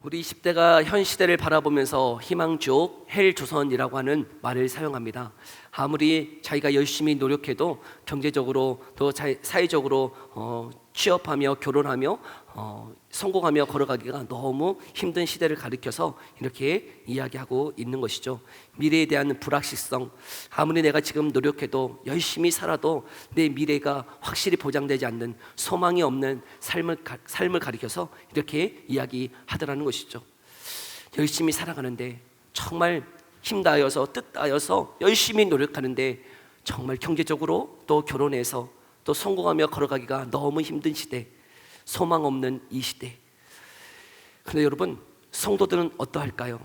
우리 20대가 현 시대를 바라보면서 희망지옥 헬조선이라고 하는 말을 사용합니다. 아무리 자기가 열심히 노력해도 경제적으로 또 사회적으로 취업하며 결혼하며 성공하며 걸어가기가 너무 힘든 시대를 가리켜서 이렇게 이야기하고 있는 것이죠. 미래에 대한 불확실성, 아무리 내가 지금 노력해도 열심히 살아도 내 미래가 확실히 보장되지 않는 소망이 없는 삶을 가리켜서 이렇게 이야기하더라는 것이죠. 열심히 살아가는데 정말 힘다하여서 뜻다하여서 열심히 노력하는데 정말 경제적으로 또 결혼해서 또 성공하며 걸어가기가 너무 힘든 시대, 소망 없는 이 시대. 그런데 여러분, 성도들은 어떠할까요?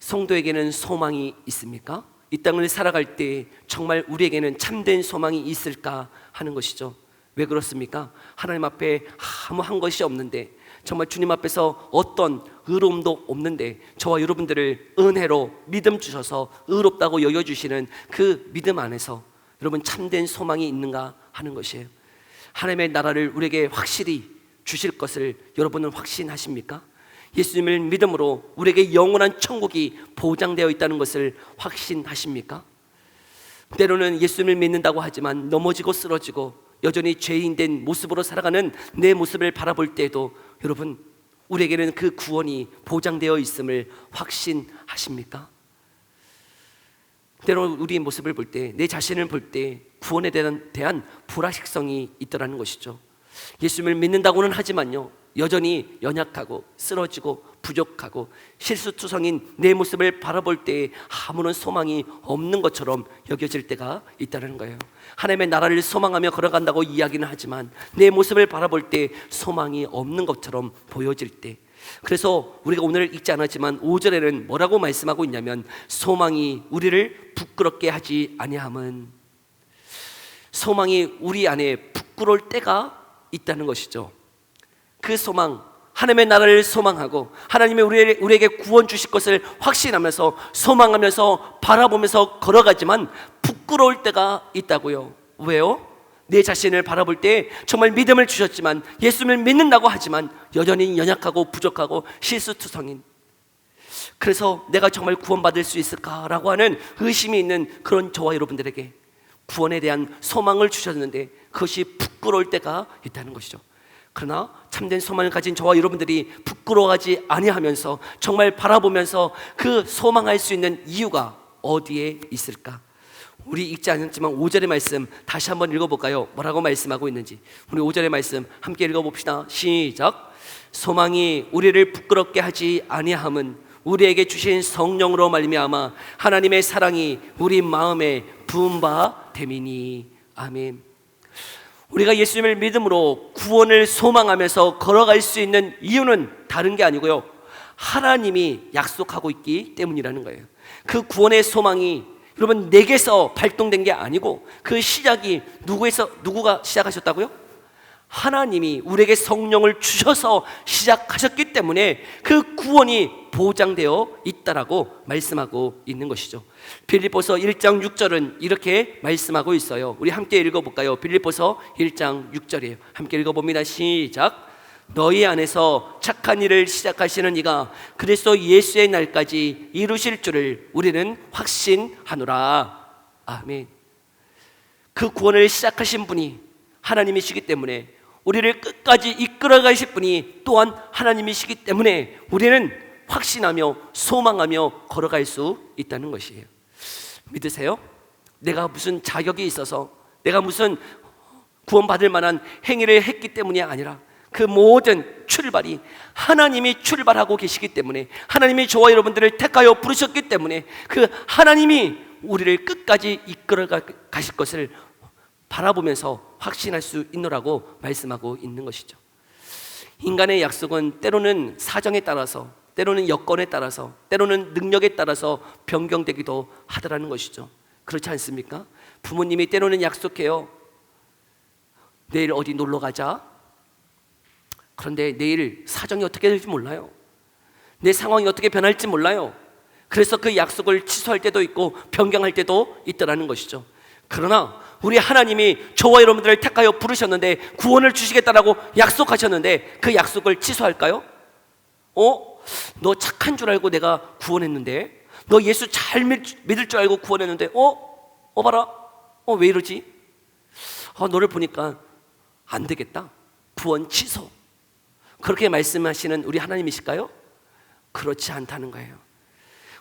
성도에게는 소망이 있습니까? 이 땅을 살아갈 때 정말 우리에게는 참된 소망이 있을까 하는 것이죠. 왜 그렇습니까? 하나님 앞에 아무 한 것이 없는데, 정말 주님 앞에서 어떤 의로움도 없는데 저와 여러분들을 은혜로 믿음 주셔서 의롭다고 여겨주시는 그 믿음 안에서 여러분 참된 소망이 있는가 하는 것이에요. 하나님의 나라를 우리에게 확실히 주실 것을 여러분은 확신하십니까? 예수님을 믿음으로 우리에게 영원한 천국이 보장되어 있다는 것을 확신하십니까? 때로는 예수님을 믿는다고 하지만 넘어지고 쓰러지고 여전히 죄인된 모습으로 살아가는 내 모습을 바라볼 때에도 여러분, 우리에게는 그 구원이 보장되어 있음을 확신하십니까? 때로 우리의 모습을 볼 때, 내 자신을 볼 때 구원에 대한 불확실성이 있더라는 것이죠. 예수님을 믿는다고는 하지만요, 여전히 연약하고 쓰러지고 부족하고 실수투성인 내 모습을 바라볼 때 아무런 소망이 없는 것처럼 여겨질 때가 있다는 거예요. 하나님의 나라를 소망하며 걸어간다고 이야기는 하지만 내 모습을 바라볼 때 소망이 없는 것처럼 보여질 때, 그래서 우리가 오늘 읽지 않았지만 5절에는 뭐라고 말씀하고 있냐면, 소망이 우리를 부끄럽게 하지 아니함은, 소망이 우리 안에 부끄러울 때가 있다는 것이죠. 그 소망, 하나님의 나라를 소망하고 하나님이 우리에게 구원 주실 것을 확신하면서 소망하면서 바라보면서 걸어가지만 부끄러울 때가 있다고요. 왜요? 내 자신을 바라볼 때 정말 믿음을 주셨지만, 예수님을 믿는다고 하지만 여전히 연약하고 부족하고 실수투성인, 그래서 내가 정말 구원받을 수 있을까라고 하는 의심이 있는 그런 저와 여러분들에게 구원에 대한 소망을 주셨는데 그것이 부끄러울 때가 있다는 것이죠. 그러나 참된 소망을 가진 저와 여러분들이 부끄러워하지 아니하면서 정말 바라보면서 그 소망할 수 있는 이유가 어디에 있을까? 우리 읽지 않았지만 5절의 말씀 다시 한번 읽어볼까요? 뭐라고 말씀하고 있는지. 우리 5절의 말씀 함께 읽어봅시다. 시작. 소망이 우리를 부끄럽게 하지 아니함은 우리에게 주신 성령으로 말미암아 하나님의 사랑이 우리 마음에 부은 바 됨이니. 아멘. 우리가 예수님을 믿음으로 구원을 소망하면서 걸어갈 수 있는 이유는 다른 게 아니고요, 하나님이 약속하고 있기 때문이라는 거예요. 그 구원의 소망이 여러분 내게서 발동된 게 아니고 그 시작이 누구가 시작하셨다고요? 하나님이 우리에게 성령을 주셔서 시작하셨기 때문에 그 구원이 보장되어 있다라고 말씀하고 있는 것이죠. 빌립보서 1장 6절은 이렇게 말씀하고 있어요. 우리 함께 읽어볼까요? 빌립보서 1장 6절이에요. 함께 읽어봅니다. 시작. 너희 안에서 착한 일을 시작하시는 이가 그리스도 예수의 날까지 이루실 줄을 우리는 확신하노라. 아멘. 그 구원을 시작하신 분이 하나님이시기 때문에, 우리를 끝까지 이끌어 가실 분이 또한 하나님이시기 때문에 우리는 확신하며 소망하며 걸어갈 수 있다는 것이에요. 믿으세요? 내가 무슨 자격이 있어서, 내가 무슨 구원받을 만한 행위를 했기 때문이 아니라 그 모든 출발이 하나님이 출발하고 계시기 때문에, 하나님이 저와 여러분들을 택하여 부르셨기 때문에 그 하나님이 우리를 끝까지 이끌어 가실 것을 바라보면서 확신할 수 있노라고 말씀하고 있는 것이죠. 인간의 약속은 때로는 사정에 따라서, 때로는 여건에 따라서, 때로는 능력에 따라서 변경되기도 하더라는 것이죠. 그렇지 않습니까? 부모님이 때로는 약속해요. 내일 어디 놀러 가자. 그런데 내일 사정이 어떻게 될지 몰라요. 내 상황이 어떻게 변할지 몰라요. 그래서 그 약속을 취소할 때도 있고 변경할 때도 있더라는 것이죠. 그러나 우리 하나님이 저와 여러분들을 택하여 부르셨는데 구원을 주시겠다라고 약속하셨는데 그 약속을 취소할까요? 너 착한 줄 알고 내가 구원했는데, 너 예수 잘 믿을 줄 알고 구원했는데 봐라, 왜 이러지? 너를 보니까 안 되겠다, 구원 취소. 그렇게 말씀하시는 우리 하나님이실까요? 그렇지 않다는 거예요.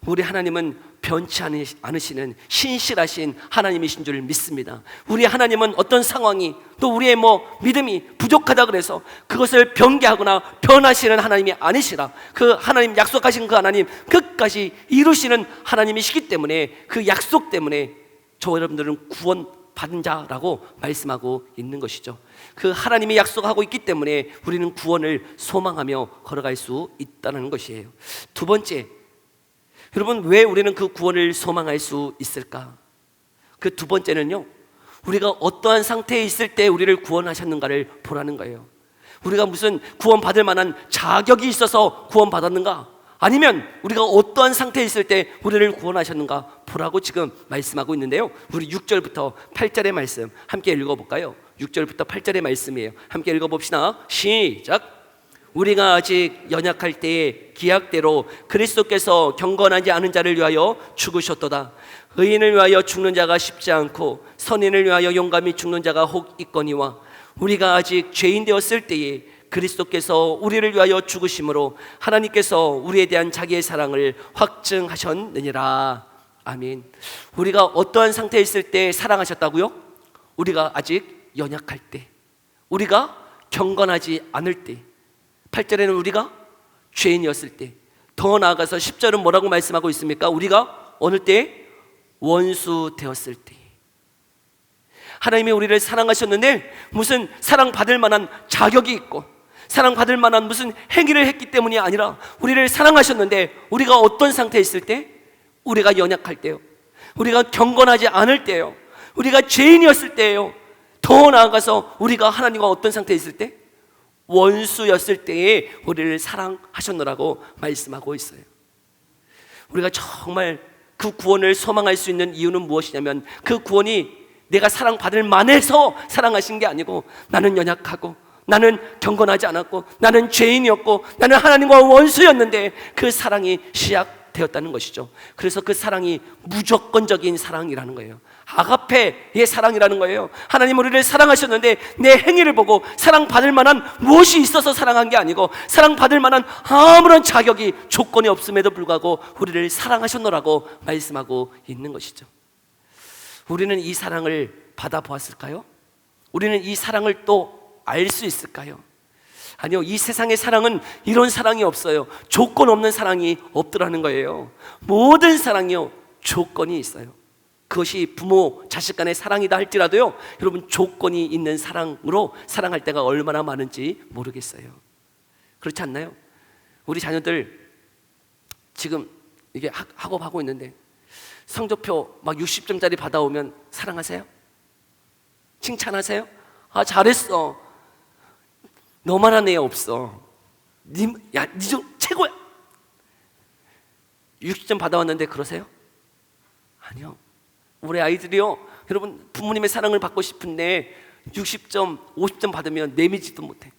우리 하나님은 변치 않으시는 신실하신 하나님이신 줄 믿습니다. 우리 하나님은 어떤 상황이, 또 우리의 믿음이 부족하다 그래서 그것을 변개하거나 변하시는 하나님이 아니시라. 그 하나님, 약속하신 그 하나님 끝까지 이루시는 하나님이시기 때문에, 그 약속 때문에 저 여러분들은 구원 받은 자라고 말씀하고 있는 것이죠. 그 하나님이 약속하고 있기 때문에 우리는 구원을 소망하며 걸어갈 수 있다는 것이에요. 두 번째, 여러분, 왜 우리는 그 구원을 소망할 수 있을까? 그 두 번째는요, 우리가 어떠한 상태에 있을 때 우리를 구원하셨는가를 보라는 거예요. 우리가 무슨 구원받을 만한 자격이 있어서 구원받았는가? 아니면 우리가 어떠한 상태에 있을 때 우리를 구원하셨는가 보라고 지금 말씀하고 있는데요, 우리 6절부터 8절의 말씀 함께 읽어볼까요? 6절부터 8절의 말씀이에요. 함께 읽어봅시다. 시작. 우리가 아직 연약할 때에 기약대로 그리스도께서 경건하지 않은 자를 위하여 죽으셨도다. 의인을 위하여 죽는 자가 쉽지 않고 선인을 위하여 용감히 죽는 자가 혹 있거니와, 우리가 아직 죄인 되었을 때에 그리스도께서 우리를 위하여 죽으심으로 하나님께서 우리에 대한 자기의 사랑을 확증하셨느니라. 아멘. 우리가 어떠한 상태에 있을 때 사랑하셨다고요? 우리가 아직 연약할 때, 우리가 경건하지 않을 때, 8절에는 우리가 죄인이었을 때, 더 나아가서 10절은 뭐라고 말씀하고 있습니까? 우리가 어느 때? 원수 되었을 때. 하나님이 우리를 사랑하셨는데 무슨 사랑받을 만한 자격이 있고 사랑받을 만한 무슨 행위를 했기 때문이 아니라, 우리를 사랑하셨는데 우리가 어떤 상태에 있을 때? 우리가 연약할 때요, 우리가 경건하지 않을 때요, 우리가 죄인이었을 때예요. 더 나아가서 우리가 하나님과 어떤 상태에 있을 때? 원수였을 때에 우리를 사랑하셨노라고 말씀하고 있어요. 우리가 정말 그 구원을 소망할 수 있는 이유는 무엇이냐면, 그 구원이 내가 사랑받을 만해서 사랑하신 게 아니고, 나는 연약하고 나는 경건하지 않았고 나는 죄인이었고 나는 하나님과 원수였는데 그 사랑이 시작되었다는 것이죠. 그래서 그 사랑이 무조건적인 사랑이라는 거예요. 아가페의 사랑이라는 거예요. 하나님 우리를 사랑하셨는데 내 행위를 보고 사랑받을 만한 무엇이 있어서 사랑한 게 아니고, 사랑받을 만한 아무런 자격이, 조건이 없음에도 불구하고 우리를 사랑하셨노라고 말씀하고 있는 것이죠. 우리는 이 사랑을 받아보았을까요? 우리는 이 사랑을 또 알 수 있을까요? 아니요, 이 세상의 사랑은 이런 사랑이 없어요. 조건 없는 사랑이 없더라는 거예요. 모든 사랑이요, 조건이 있어요. 그것이 부모 자식 간의 사랑이다 할지라도요, 여러분, 조건이 있는 사랑으로 사랑할 때가 얼마나 많은지 모르겠어요. 그렇지 않나요? 우리 자녀들 지금 이게 학업하고 있는데 성적표 막 60점짜리 받아오면 사랑하세요? 칭찬하세요? 잘했어. 너만한 애 없어. 니 좀 최고야. 60점 받아왔는데 그러세요? 아니요. 우리 아이들이요, 여러분, 부모님의 사랑을 받고 싶은데 60점, 50점 받으면 내미지도 못해.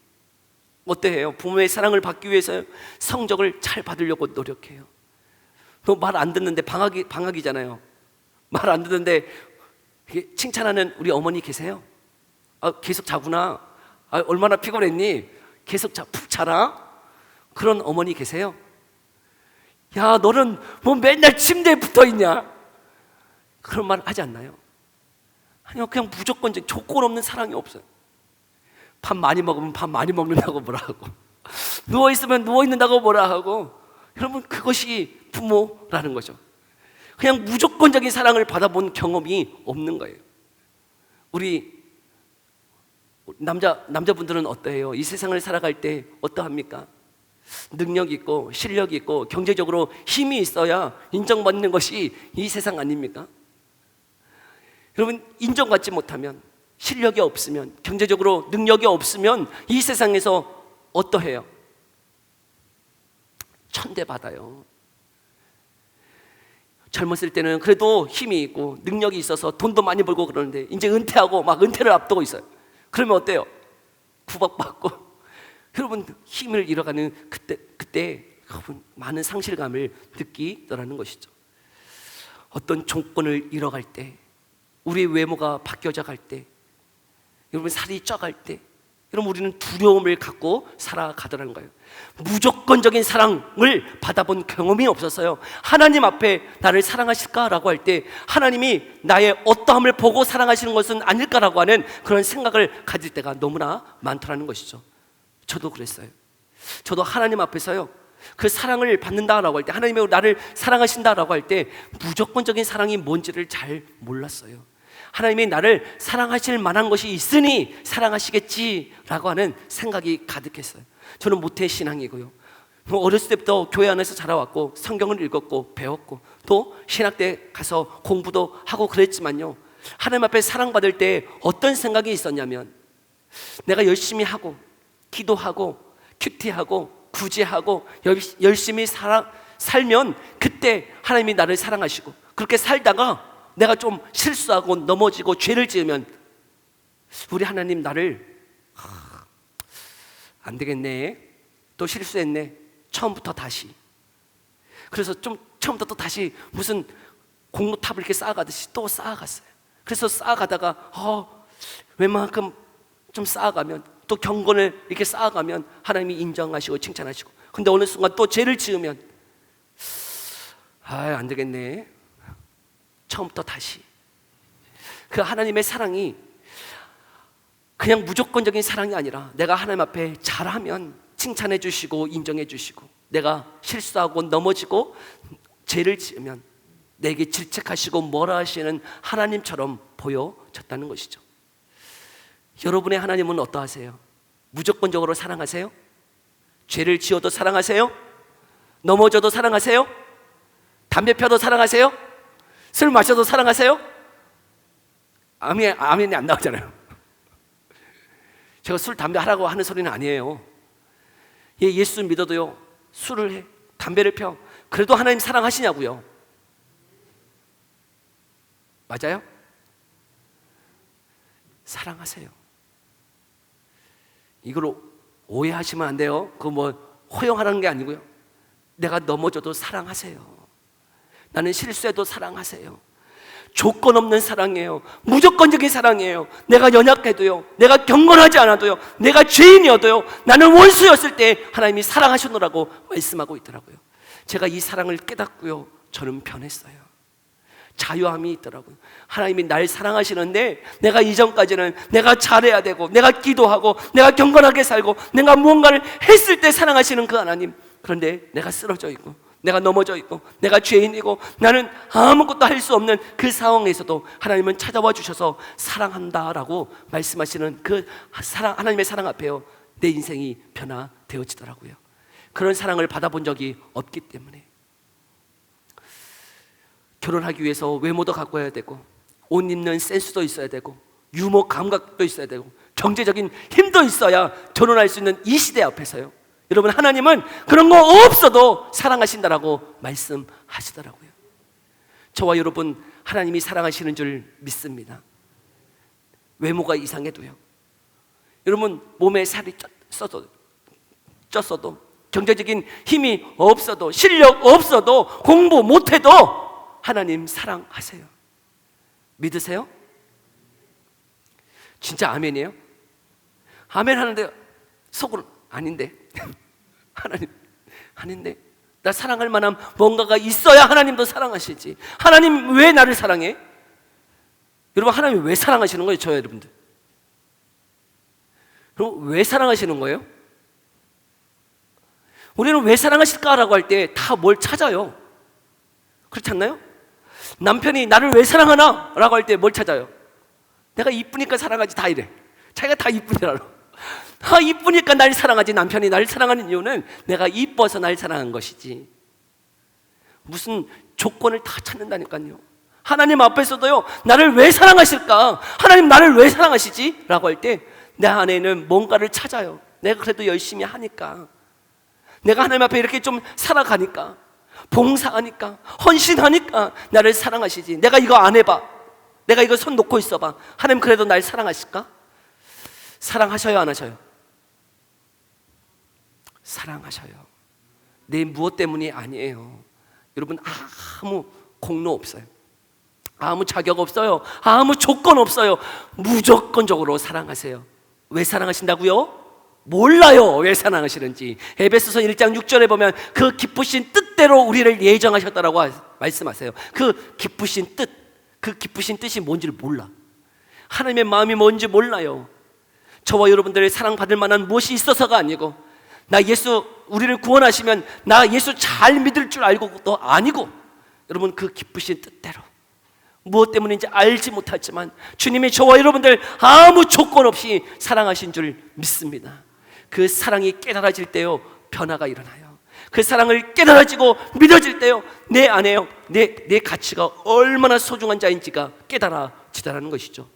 어때요? 부모의 사랑을 받기 위해서 성적을 잘 받으려고 노력해요. 너 말 안 듣는데, 방학이잖아요. 말 안 듣는데 칭찬하는 우리 어머니 계세요? 계속 자구나. 얼마나 피곤했니? 계속 푹 자라? 그런 어머니 계세요? 야, 너는 뭐 맨날 침대에 붙어있냐? 그런 말 하지 않나요? 아니요, 그냥 무조건적 조건 없는 사랑이 없어요. 밥 많이 먹으면 밥 많이 먹는다고 뭐라 하고, 누워있으면 누워있는다고 뭐라 하고. 여러분, 그것이 부모라는 거죠. 그냥 무조건적인 사랑을 받아본 경험이 없는 거예요. 우리 남자분들은 어떠해요? 이 세상을 살아갈 때 어떠합니까? 능력 있고 실력 있고 경제적으로 힘이 있어야 인정받는 것이 이 세상 아닙니까? 여러분, 인정받지 못하면, 실력이 없으면, 경제적으로 능력이 없으면 이 세상에서 어떠해요? 천대받아요. 젊었을 때는 그래도 힘이 있고 능력이 있어서 돈도 많이 벌고 그러는데, 이제 은퇴하고 막 은퇴를 앞두고 있어요. 그러면 어때요? 구박받고. 여러분, 힘을 잃어가는 그때 많은 상실감을 느끼더라는 것이죠. 어떤 조건을 잃어갈 때, 우리의 외모가 바뀌어져 갈 때, 여러분 살이 쪄갈 때, 여러분 우리는 두려움을 갖고 살아가더라는 거예요. 무조건적인 사랑을 받아본 경험이 없어서요, 하나님 앞에 나를 사랑하실까라고 할 때 하나님이 나의 어떠함을 보고 사랑하시는 것은 아닐까라고 하는 그런 생각을 가질 때가 너무나 많더라는 것이죠. 저도 그랬어요. 저도 하나님 앞에서요, 그 사랑을 받는다라고 할 때, 하나님이 나를 사랑하신다라고 할 때 무조건적인 사랑이 뭔지를 잘 몰랐어요. 하나님이 나를 사랑하실 만한 것이 있으니 사랑하시겠지라고 하는 생각이 가득했어요. 저는 모태신앙이고요, 어렸을 때부터 교회 안에서 자라왔고 성경을 읽었고 배웠고 또 신학대 가서 공부도 하고 그랬지만요, 하나님 앞에 사랑받을 때 어떤 생각이 있었냐면, 내가 열심히 하고 기도하고 큐티하고 구제하고 열심히 살면 그때 하나님이 나를 사랑하시고, 그렇게 살다가 내가 좀 실수하고 넘어지고 죄를 지으면 우리 하나님 나를 안 되겠네, 또 실수했네, 처음부터 다시. 그래서 좀 처음부터 또 다시 무슨 공로탑을 이렇게 쌓아가듯이 또 쌓아갔어요. 그래서 쌓아가다가 웬만큼 좀 쌓아가면, 또 경건을 이렇게 쌓아가면 하나님이 인정하시고 칭찬하시고, 근데 어느 순간 또 죄를 지으면 안 되겠네, 처음부터 다시. 그 하나님의 사랑이 그냥 무조건적인 사랑이 아니라, 내가 하나님 앞에 잘하면 칭찬해 주시고 인정해 주시고, 내가 실수하고 넘어지고 죄를 지으면 내게 질책하시고 뭐라 하시는 하나님처럼 보여졌다는 것이죠. 여러분의 하나님은 어떠하세요? 무조건적으로 사랑하세요? 죄를 지어도 사랑하세요? 넘어져도 사랑하세요? 담배 펴도 사랑하세요? 술 마셔도 사랑하세요? 아멘이 안 나오잖아요. 제가 술, 담배 하라고 하는 소리는 아니에요. 예수 믿어도요, 술을 해, 담배를 펴, 그래도 하나님 사랑하시냐고요? 맞아요? 사랑하세요. 이걸 오해하시면 안 돼요. 그거 뭐 허용하라는 게 아니고요, 내가 넘어져도 사랑하세요. 나는 실수해도 사랑하세요. 조건 없는 사랑이에요. 무조건적인 사랑이에요. 내가 연약해도요, 내가 경건하지 않아도요, 내가 죄인이어도요, 나는 원수였을 때 하나님이 사랑하셨노라고 말씀하고 있더라고요. 제가 이 사랑을 깨닫고요, 저는 변했어요. 자유함이 있더라고요. 하나님이 날 사랑하시는데, 내가 이전까지는 내가 잘해야 되고, 내가 기도하고, 내가 경건하게 살고, 내가 무언가를 했을 때 사랑하시는 그 하나님, 그런데 내가 쓰러져 있고, 내가 넘어져 있고, 내가 죄인이고, 나는 아무것도 할 수 없는 그 상황에서도 하나님은 찾아와 주셔서 사랑한다라고 말씀하시는 그 사랑, 하나님의 사랑 앞에요, 내 인생이 변화되어지더라고요. 그런 사랑을 받아본 적이 없기 때문에. 결혼하기 위해서 외모도 갖고 와야 되고, 옷 입는 센스도 있어야 되고, 유머 감각도 있어야 되고, 경제적인 힘도 있어야 결혼할 수 있는 이 시대 앞에서요, 여러분 하나님은 그런 거 없어도 사랑하신다라고 말씀하시더라고요. 저와 여러분 하나님이 사랑하시는 줄 믿습니다. 외모가 이상해도요, 여러분 몸에 살이 쪘어도, 경제적인 힘이 없어도, 실력 없어도, 공부 못해도 하나님 사랑하세요. 믿으세요? 진짜 아멘이에요? 아멘 하는데 속으로 아닌데 하나님 아닌데, 나 사랑할 만한 뭔가가 있어야 하나님도 사랑하시지. 하나님 왜 나를 사랑해? 여러분 하나님 왜 사랑하시는 거예요? 저요 여러분들, 그럼 왜 사랑하시는 거예요? 우리는 왜 사랑하실까라고 할 때 다 뭘 찾아요. 그렇지 않나요? 남편이 나를 왜 사랑하나? 라고 할 때 뭘 찾아요? 내가 이쁘니까 사랑하지, 다 이래. 자기가 다 이쁘더라고. 이쁘니까 날 사랑하지. 남편이 날 사랑하는 이유는 내가 이뻐서 날 사랑한 것이지, 무슨 조건을 다 찾는다니까요. 하나님 앞에서도요, 나를 왜 사랑하실까? 하나님 나를 왜 사랑하시지? 라고 할 때 내 안에는 뭔가를 찾아요. 내가 그래도 열심히 하니까, 내가 하나님 앞에 이렇게 좀 살아가니까, 봉사하니까, 헌신하니까 나를 사랑하시지. 내가 이거 안 해봐, 내가 이거 손 놓고 있어봐, 하나님 그래도 날 사랑하실까? 사랑하셔요 안 하셔요? 사랑하셔요. 내 무엇 때문이 아니에요. 여러분, 아무 공로 없어요. 아무 자격 없어요. 아무 조건 없어요. 무조건적으로 사랑하세요. 왜 사랑하신다고요? 몰라요. 왜 사랑하시는지. 에베소서 1장 6절에 보면 그 기쁘신 뜻대로 우리를 예정하셨다라고 말씀하세요. 그 기쁘신 뜻, 그 기쁘신 뜻이 뭔지를 몰라. 하나님의 마음이 뭔지 몰라요. 저와 여러분들의 사랑받을 만한 무엇이 있어서가 아니고, 나 예수, 우리를 구원하시면 나 예수 잘 믿을 줄 알고도 아니고, 여러분, 그 기쁘신 뜻대로 무엇 때문인지 알지 못하지만 주님이 저와 여러분들 아무 조건 없이 사랑하신 줄 믿습니다. 그 사랑이 깨달아질 때요, 변화가 일어나요. 그 사랑을 깨달아지고 믿어질 때요, 내 안에요, 내 가치가 얼마나 소중한 자인지가 깨달아지다라는 것이죠.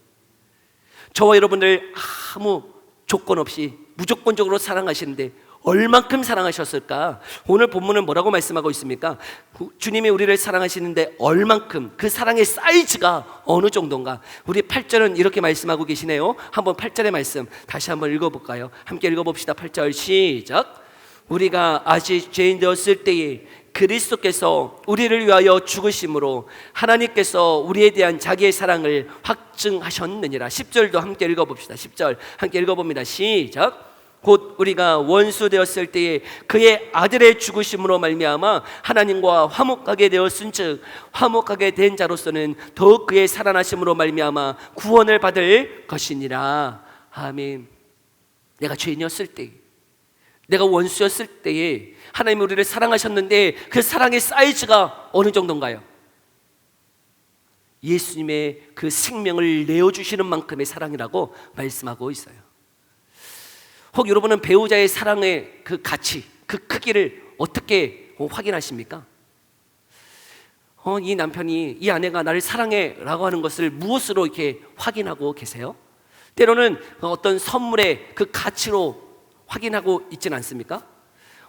저와 여러분들 아무 조건 없이 무조건적으로 사랑하시는데 얼만큼 사랑하셨을까? 오늘 본문은 뭐라고 말씀하고 있습니까? 주님이 우리를 사랑하시는데 얼만큼, 그 사랑의 사이즈가 어느 정도인가? 우리 8절은 이렇게 말씀하고 계시네요. 한번 8절의 말씀 다시 한번 읽어볼까요? 함께 읽어봅시다. 8절 시작. 우리가 아직 죄인 되었을 때에 그리스도께서 우리를 위하여 죽으심으로 하나님께서 우리에 대한 자기의 사랑을 확증하셨느니라. 10절도 함께 읽어봅시다. 10절 함께 읽어봅니다. 시작. 곧 우리가 원수 되었을 때에 그의 아들의 죽으심으로 말미암아 하나님과 화목하게 되었은즉 화목하게 된 자로서는 더욱 그의 살아나심으로 말미암아 구원을 받을 것이니라. 아멘. 내가 죄인이었을 때, 내가 원수였을 때에 하나님이 우리를 사랑하셨는데 그 사랑의 사이즈가 어느 정도인가요? 예수님의 그 생명을 내어주시는 만큼의 사랑이라고 말씀하고 있어요. 혹 여러분은 배우자의 사랑의 그 가치, 그 크기를 어떻게 확인하십니까? 이 남편이, 이 아내가 나를 사랑해 라고 하는 것을 무엇으로 이렇게 확인하고 계세요? 때로는 어떤 선물의 그 가치로 확인하고 있지는 않습니까?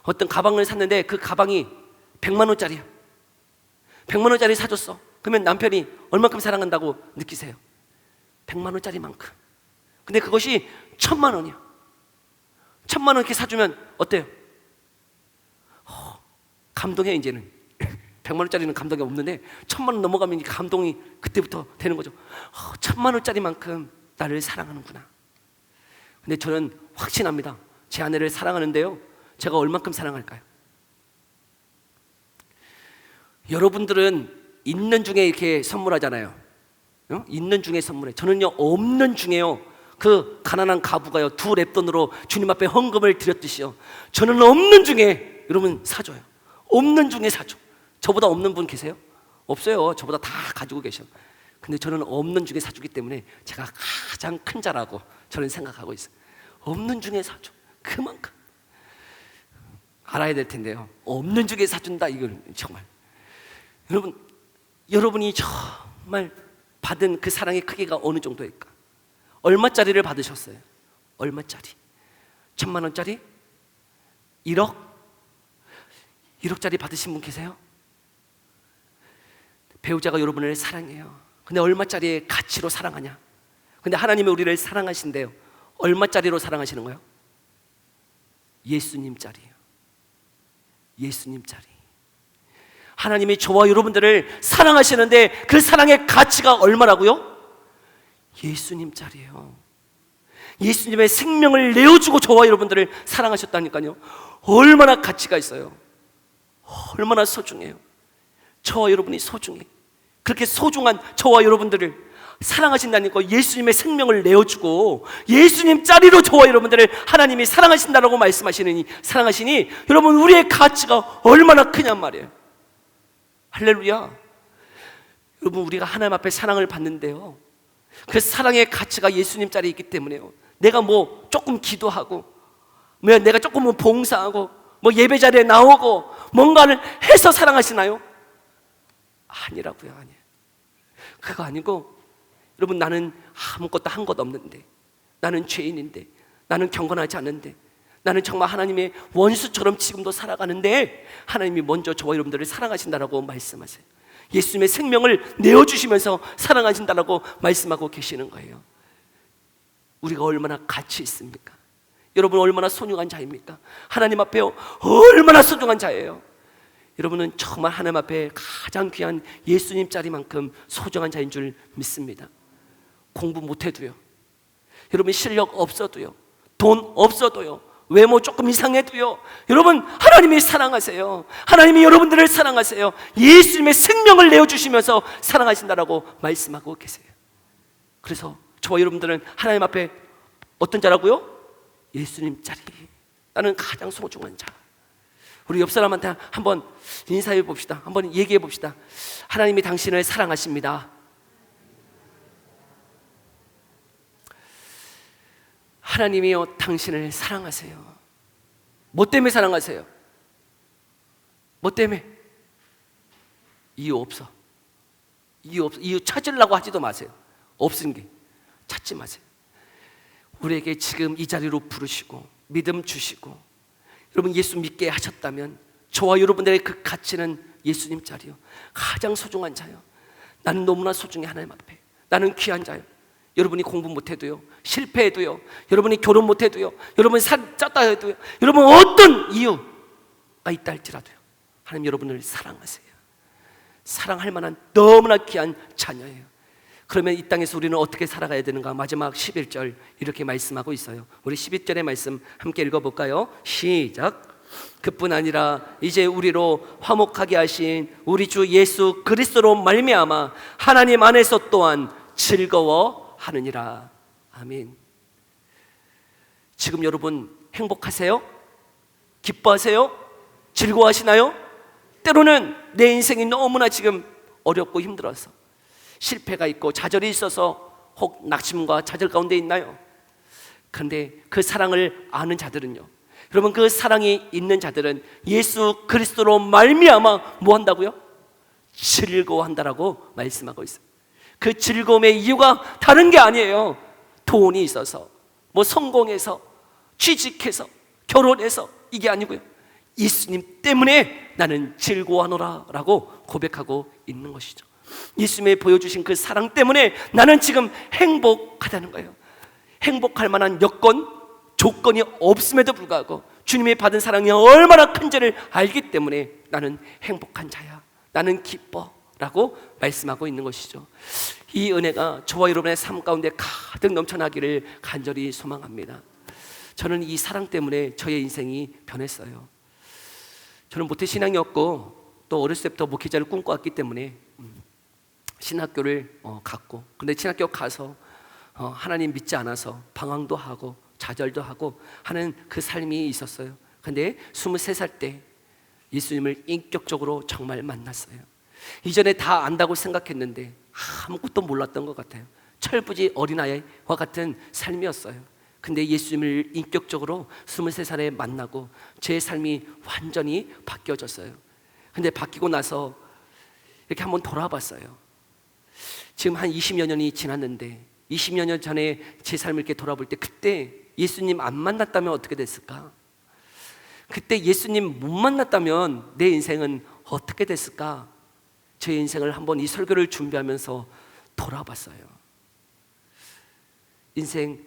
어떤 가방을 샀는데 그 가방이 100만 원짜리야. 100만 원짜리 사줬어. 그러면 남편이 얼만큼 사랑한다고 느끼세요? 100만 원짜리만큼. 근데 그것이 1000만 원이야. 1000만 원 이렇게 사주면 어때요? 감동해. 이제는 100만 원짜리는 감동이 없는데 1000만 원 넘어가면 감동이 그때부터 되는 거죠. 1000만 원짜리만큼 나를 사랑하는구나. 근데 저는 확신합니다. 제 아내를 사랑하는데요, 제가 얼만큼 사랑할까요? 여러분들은 있는 중에 이렇게 선물하잖아요. 있는 중에 선물해. 저는요, 없는 중에요, 그 가난한 가부가요, 2 랩돈으로 주님 앞에 헌금을 드렸듯이요, 저는 없는 중에 여러분 사줘요. 없는 중에 사줘. 저보다 없는 분 계세요? 없어요. 저보다 다 가지고 계셔. 근데 저는 없는 중에 사주기 때문에 제가 가장 큰 자라고 저는 생각하고 있어요. 없는 중에 사줘. 그만큼 알아야 될 텐데요, 없는 중에 사준다, 이건 정말 여러분이 정말 받은 그 사랑의 크기가 어느 정도일까? 얼마짜리를 받으셨어요? 얼마짜리? 1000만 원짜리? 1억? 1억짜리 받으신 분 계세요? 배우자가 여러분을 사랑해요. 근데 얼마짜리의 가치로 사랑하냐? 근데 하나님이 우리를 사랑하신대요. 얼마짜리로 사랑하시는 거예요? 예수님짜리예요. 예수님짜리. 하나님이 저와 여러분들을 사랑하시는데 그 사랑의 가치가 얼마라고요? 예수님짜리예요. 예수님의 생명을 내어주고 저와 여러분들을 사랑하셨다니까요. 얼마나 가치가 있어요. 얼마나 소중해요. 저와 여러분이 소중해. 그렇게 소중한 저와 여러분들을 사랑하신다니까. 예수님의 생명을 내어주고 예수님 짜리로 저와 여러분들을 하나님이 사랑하신다라고 말씀하시니, 사랑하시니 여러분, 우리의 가치가 얼마나 크냔 말이에요. 할렐루야. 여러분, 우리가 하나님 앞에 사랑을 받는데요, 그 사랑의 가치가 예수님 짜리 있기 때문에요, 내가 뭐 조금 기도하고, 내가 조금 봉사하고, 예배 자리에 나오고 뭔가를 해서 사랑하시나요? 아니라고요. 아니에요. 그거 아니고, 여러분, 나는 아무것도 한 것 없는데, 나는 죄인인데, 나는 경건하지 않은데, 나는 정말 하나님의 원수처럼 지금도 살아가는데 하나님이 먼저 저와 여러분들을 사랑하신다라고 말씀하세요. 예수님의 생명을 내어주시면서 사랑하신다라고 말씀하고 계시는 거예요. 우리가 얼마나 가치 있습니까? 여러분 얼마나 소중한 자입니까? 하나님 앞에 얼마나 소중한 자예요. 여러분은 정말 하나님 앞에 가장 귀한 예수님 자리만큼 소중한 자인 줄 믿습니다. 공부 못해도요, 여러분 실력 없어도요, 돈 없어도요, 외모 조금 이상해도요, 여러분 하나님이 사랑하세요. 하나님이 여러분들을 사랑하세요. 예수님의 생명을 내어주시면서 사랑하신다라고 말씀하고 계세요. 그래서 저와 여러분들은 하나님 앞에 어떤 자라고요? 예수님 자리, 나는 가장 소중한 자. 우리 옆 사람한테 한번 인사해 봅시다. 한번 얘기해 봅시다. 하나님이 당신을 사랑하십니다. 하나님이요 당신을 사랑하세요. 뭐 때문에 사랑하세요? 뭐 때문에? 이유 없어. 이유 없어. 이유 찾으려고 하지도 마세요. 없은 게 찾지 마세요. 우리에게 지금 이 자리로 부르시고 믿음 주시고, 여러분 예수 믿게 하셨다면 저와 여러분들의 그 가치는 예수님 자리요, 가장 소중한 자요. 나는 너무나 소중해. 하나님 앞에 나는 귀한 자요. 여러분이 공부 못해도요, 실패해도요, 여러분이 결혼 못해도요, 여러분이 살 쪘다 해도요, 여러분 어떤 이유가 있다 할지라도요, 하나님 여러분을 사랑하세요. 사랑할 만한 너무나 귀한 자녀예요. 그러면 이 땅에서 우리는 어떻게 살아가야 되는가? 마지막 11절 이렇게 말씀하고 있어요. 우리 11절의 말씀 함께 읽어볼까요? 시작. 그뿐 아니라 이제 우리로 화목하게 하신 우리 주 예수 그리스도로 말미암아 하나님 안에서 또한 즐거워하느니라. 아멘. 지금 여러분 행복하세요? 기뻐하세요? 즐거워하시나요? 때로는 내 인생이 너무나 지금 어렵고 힘들어서, 실패가 있고 좌절이 있어서 혹 낙심과 좌절 가운데 있나요? 그런데 그 사랑을 아는 자들은요, 여러분 그 사랑이 있는 자들은 예수 그리스도로 말미암아 뭐 한다고요? 즐거워한다라고 말씀하고 있어요. 그 즐거움의 이유가 다른 게 아니에요. 돈이 있어서, 뭐 성공해서, 취직해서, 결혼해서, 이게 아니고요, 예수님 때문에 나는 즐거워하노라 라고 고백하고 있는 것이죠. 예수님이 보여주신 그 사랑 때문에 나는 지금 행복하다는 거예요. 행복할 만한 여건, 조건이 없음에도 불구하고 주님이 받은 사랑이 얼마나 큰지를 알기 때문에 나는 행복한 자야, 나는 기뻐 라고 말씀하고 있는 것이죠. 이 은혜가 저와 여러분의 삶 가운데 가득 넘쳐나기를 간절히 소망합니다. 저는 이 사랑 때문에 저의 인생이 변했어요. 저는 모태신앙이었고 또 어렸을 때부터 목회자를 꿈꿔왔기 때문에 신학교를 갔고, 근데 신학교 가서 하나님 믿지 않아서 방황도 하고 좌절도 하고 하는 그 삶이 있었어요. 근데 23살 때 예수님을 인격적으로 정말 만났어요. 이전에 다 안다고 생각했는데 아무것도 몰랐던 것 같아요. 철부지 어린아이와 같은 삶이었어요. 근데 예수님을 인격적으로 23살에 만나고 제 삶이 완전히 바뀌어졌어요. 근데 바뀌고 나서 이렇게 한번 돌아봤어요. 지금 한 20여 년이 지났는데 20여 년 전에 제 삶을 이렇게 돌아볼 때, 그때 예수님 안 만났다면 어떻게 됐을까? 그때 예수님 못 만났다면 내 인생은 어떻게 됐을까? 제 인생을 한번 이 설교를 준비하면서 돌아봤어요. 인생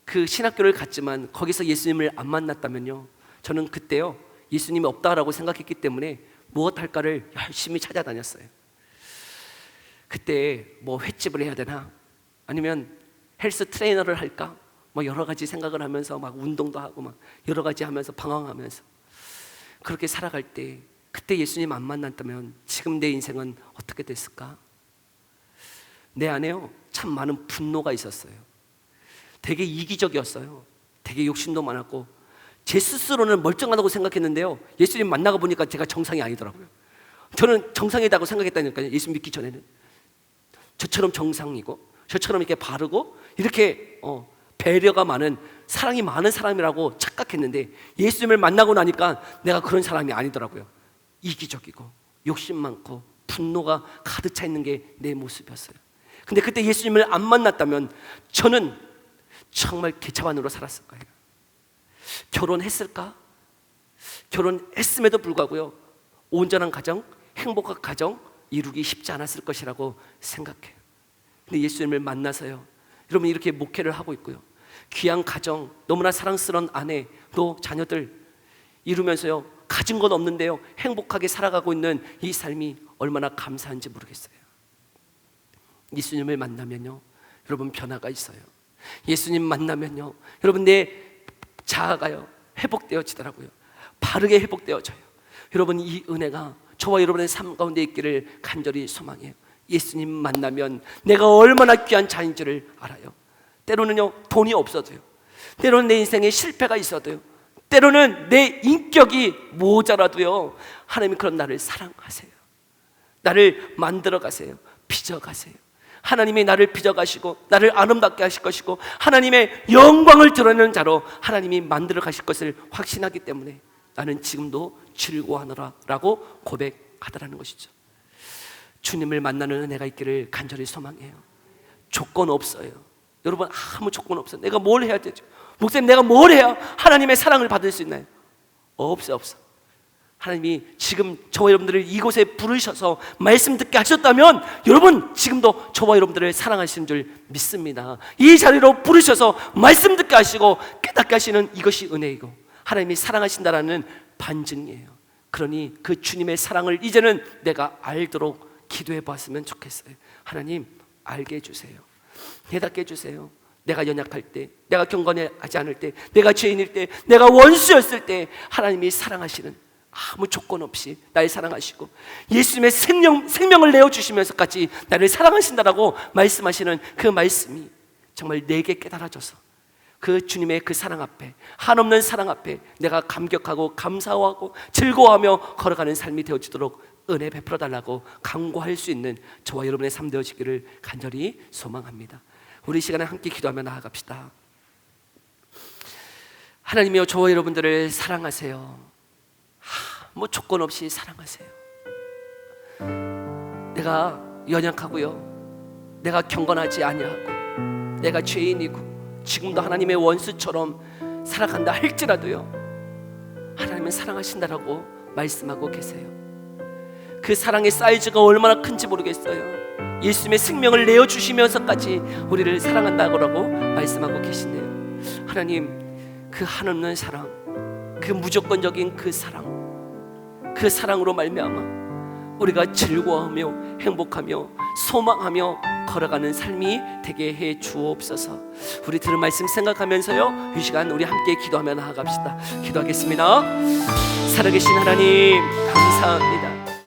그 신학교를 갔지만 거기서 예수님을 안 만났다면요, 저는 그때요 예수님이 없다라고 생각했기 때문에 무엇 할까를 열심히 찾아다녔어요. 그때 뭐 횟집을 해야 되나, 아니면 헬스 트레이너를 할까, 뭐 여러 가지 생각을 하면서 막 운동도 하고 막 여러 가지 하면서 방황하면서 그렇게 살아갈 때, 그때 예수님 안 만났다면 지금 내 인생은 어떻게 됐을까? 내 안에요 참 많은 분노가 있었어요. 되게 이기적이었어요. 되게 욕심도 많았고 제 스스로는 멀쩡하다고 생각했는데요, 예수님 만나고 보니까 제가 정상이 아니더라고요. 저는 정상이라고 생각했다니까요. 예수 믿기 전에는 저처럼 정상이고 저처럼 이렇게 바르고 이렇게 배려가 많은, 사랑이 많은 사람이라고 착각했는데 예수님을 만나고 나니까 내가 그런 사람이 아니더라고요. 이기적이고 욕심 많고 분노가 가득 차 있는 게 내 모습이었어요. 근데 그때 예수님을 안 만났다면 저는 정말 개차반으로 살았을 거예요. 결혼했을까? 결혼했음에도 불구하고요, 온전한 가정, 행복한 가정 이루기 쉽지 않았을 것이라고 생각해요. 근데 예수님을 만나서요, 여러분 이렇게 목회를 하고 있고요, 귀한 가정, 너무나 사랑스러운 아내, 또 자녀들 이루면서요, 가진 건 없는데요, 행복하게 살아가고 있는 이 삶이 얼마나 감사한지 모르겠어요. 예수님을 만나면요, 여러분 변화가 있어요. 예수님 만나면요, 여러분 내 자아가요 회복되어지더라고요. 바르게 회복되어져요. 여러분 이 은혜가 저와 여러분의 삶 가운데 있기를 간절히 소망해요. 예수님 만나면 내가 얼마나 귀한 자인지를 알아요. 때로는요 돈이 없어도요, 때로는 내 인생에 실패가 있어도요, 때로는 내 인격이 모자라도요, 하나님이 그런 나를 사랑하세요. 나를 만들어 가세요. 빚어 가세요. 하나님이 나를 빚어 가시고 나를 아름답게 하실 것이고 하나님의 영광을 드러내는 자로 하나님이 만들어 가실 것을 확신하기 때문에 나는 지금도 즐거워하노라라고 고백하더라는 것이죠. 주님을 만나는 은혜가 있기를 간절히 소망해요. 조건 없어요. 여러분 아무 조건 없어요. 내가 뭘 해야 되죠? 목사님 내가 뭘 해야 하나님의 사랑을 받을 수 있나요? 없어. 하나님이 지금 저와 여러분들을 이곳에 부르셔서 말씀 듣게 하셨다면 여러분 지금도 저와 여러분들을 사랑하시는 줄 믿습니다. 이 자리로 부르셔서 말씀 듣게 하시고 깨닫게 하시는 이것이 은혜이고 하나님이 사랑하신다라는 반증이에요. 그러니 그 주님의 사랑을 이제는 내가 알도록 기도해 봤으면 좋겠어요. 하나님 알게 해주세요. 깨닫게 해주세요. 내가 연약할 때, 내가 경건하지 않을 때, 내가 죄인일 때, 내가 원수였을 때 하나님이 사랑하시는, 아무 조건 없이 나를 사랑하시고 예수님의 생명을 내어주시면서까지 나를 사랑하신다라고 말씀하시는 그 말씀이 정말 내게 깨달아져서 그 주님의 그 사랑 앞에, 한없는 사랑 앞에 내가 감격하고 감사하고 즐거워하며 걸어가는 삶이 되어지도록 은혜 베풀어 달라고 간구할 수 있는 저와 여러분의 삶 되어지기를 간절히 소망합니다. 우리 시간에 함께 기도하며 나아갑시다. 하나님이여, 저와 여러분들을 사랑하세요. 뭐 조건 없이 사랑하세요. 내가 연약하고요, 내가 경건하지 아니하고 내가 죄인이고 지금도 하나님의 원수처럼 살아간다 할지라도요, 하나님은 사랑하신다라고 말씀하고 계세요. 그 사랑의 사이즈가 얼마나 큰지 모르겠어요. 예수님의 생명을 내어주시면서까지 우리를 사랑한다고 말씀하고 계시네요. 하나님, 그 한없는 사랑, 그 무조건적인 그 사랑으로 말미암아 우리가 즐거워하며 행복하며 소망하며 걸어가는 삶이 되게 해 주옵소서. 우리 들은 말씀 생각하면서요, 이 시간 우리 함께 기도하며 나아갑시다. 기도하겠습니다. 살아계신 하나님 감사합니다.